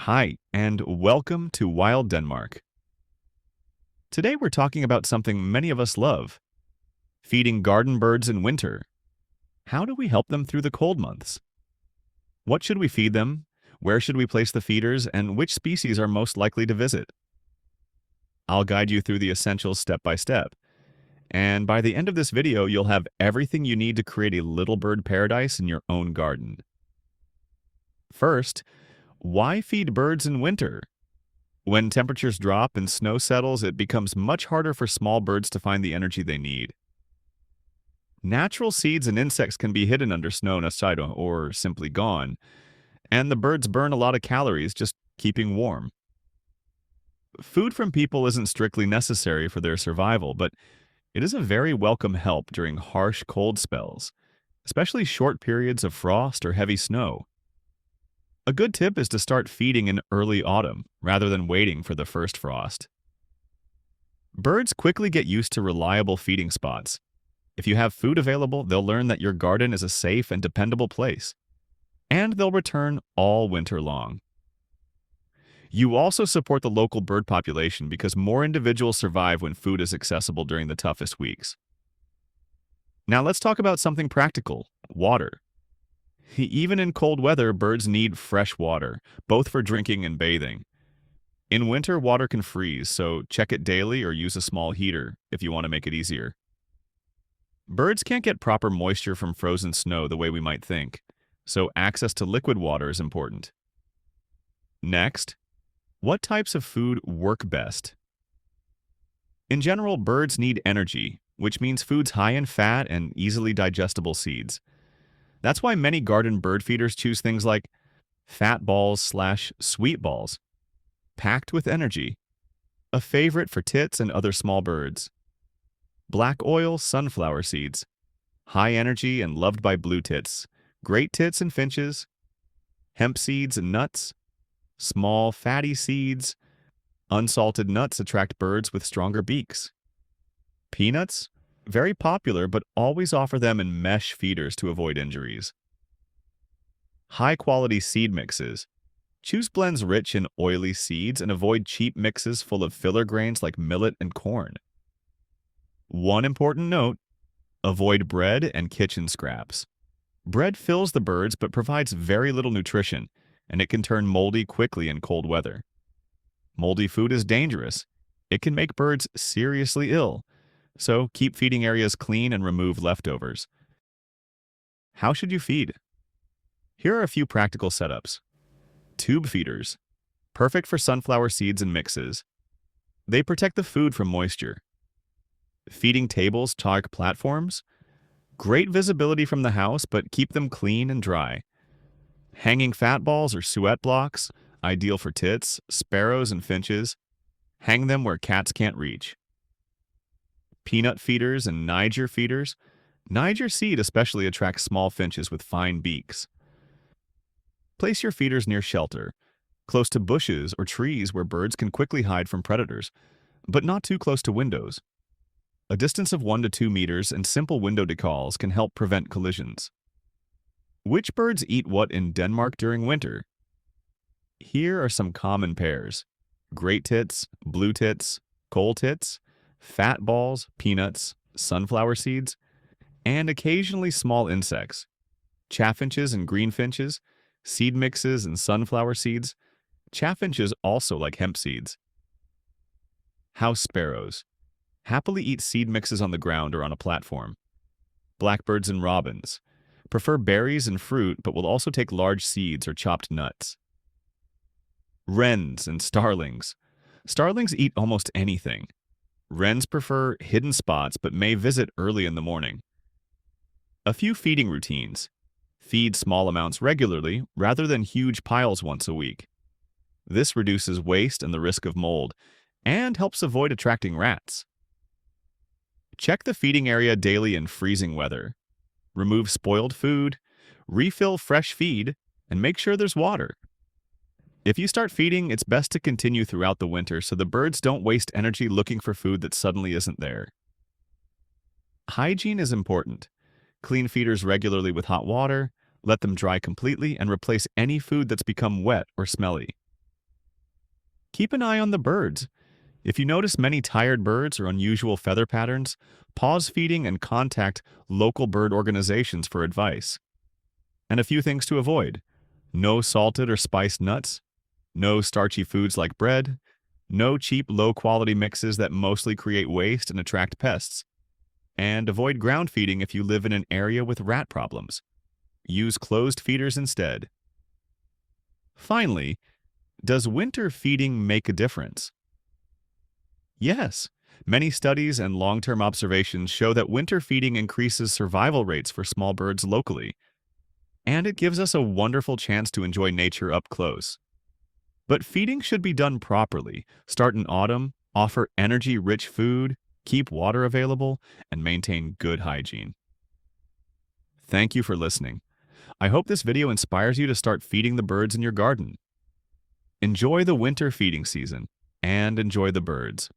Hi, and welcome to Wild Denmark. Today we're talking about something many of us love, feeding garden birds in winter. How do we help them through the cold months? What should we feed them? Where should we place the feeders? And which species are most likely to visit? I'll guide you through the essentials step by step. And by the end of this video, you'll have everything you need to create a little bird paradise in your own garden. First, why feed birds in winter? When temperatures drop and snow settles, it becomes much harder for small birds to find the energy they need. Natural seeds and insects can be hidden under snow aside or simply gone, and the birds burn a lot of calories just keeping warm. Food from people isn't strictly necessary for their survival, but it is a very welcome help during harsh cold spells, especially short periods of frost or heavy snow. A good tip is to start feeding in early autumn rather than waiting for the first frost. Birds quickly get used to reliable feeding spots. If you have food available, they'll learn that your garden is a safe and dependable place, and they'll return all winter long. You also support the local bird population because more individuals survive when food is accessible during the toughest weeks. Now let's talk about something practical: water. Even in cold weather, birds need fresh water, both for drinking and bathing. In winter, water can freeze, so check it daily or use a small heater if you want to make it easier. Birds can't get proper moisture from frozen snow the way we might think, so access to liquid water is important. Next, what types of food work best? In general, birds need energy, which means foods high in fat and easily digestible seeds. That's why many garden bird feeders choose things like fat balls/sweet balls, packed with energy, a favorite for tits and other small birds. Black oil sunflower seeds, high energy and loved by blue tits, great tits and finches. Hemp seeds and nuts, small fatty seeds. Unsalted nuts attract birds with stronger beaks. Peanuts, very popular, but always offer them in mesh feeders to avoid injuries. High-quality seed mixes. Choose blends rich in oily seeds and avoid cheap mixes full of filler grains like millet and corn. One important note: avoid bread and kitchen scraps. Bread fills the birds but provides very little nutrition, and it can turn moldy quickly in cold weather. Moldy food is dangerous. It can make birds seriously ill, so keep feeding areas clean and remove leftovers. How should you feed? Here are a few practical setups. Tube feeders, perfect for sunflower seeds and mixes. They protect the food from moisture. Feeding tables, targ platforms, great visibility from the house, but keep them clean and dry. Hanging fat balls or suet blocks, ideal for tits, sparrows, and finches. Hang them where cats can't reach. Peanut feeders and Niger feeders. Niger seed especially attracts small finches with fine beaks. Place your feeders near shelter, close to bushes or trees where birds can quickly hide from predators, but not too close to windows. A distance of 1 to 2 meters and simple window decals can help prevent collisions. Which birds eat what in Denmark during winter? Here are some common pairs: great tits, blue tits, coal tits, fat balls, peanuts, sunflower seeds, and occasionally small insects: chaffinches and greenfinches, seed mixes and sunflower seeds. Chaffinches also like hemp seeds. House sparrows happily eat seed mixes on the ground or on a platform. Blackbirds and robins prefer berries and fruit, but will also take large seeds or chopped nuts. Wrens and starlings. Starlings eat almost anything. Wrens prefer hidden spots, but may visit early in the morning. A few feeding routines. Feed small amounts regularly, rather than huge piles once a week. This reduces waste and the risk of mold, and helps avoid attracting rats. Check the feeding area daily in freezing weather. Remove spoiled food, refill fresh feed, and make sure there's water. If you start feeding, it's best to continue throughout the winter so the birds don't waste energy looking for food that suddenly isn't there. Hygiene is important. Clean feeders regularly with hot water, let them dry completely, and replace any food that's become wet or smelly. Keep an eye on the birds. If you notice many tired birds or unusual feather patterns, pause feeding and contact local bird organizations for advice. And a few things to avoid: no salted or spiced nuts, no starchy foods like bread, no cheap, low-quality mixes that mostly create waste and attract pests, and avoid ground feeding if you live in an area with rat problems. Use closed feeders instead. Finally, does winter feeding make a difference? Yes. Many studies and long-term observations show that winter feeding increases survival rates for small birds locally, and it gives us a wonderful chance to enjoy nature up close. But feeding should be done properly. Start in autumn, offer energy-rich food, keep water available, and maintain good hygiene. Thank you for listening. I hope this video inspires you to start feeding the birds in your garden. Enjoy the winter feeding season and enjoy the birds.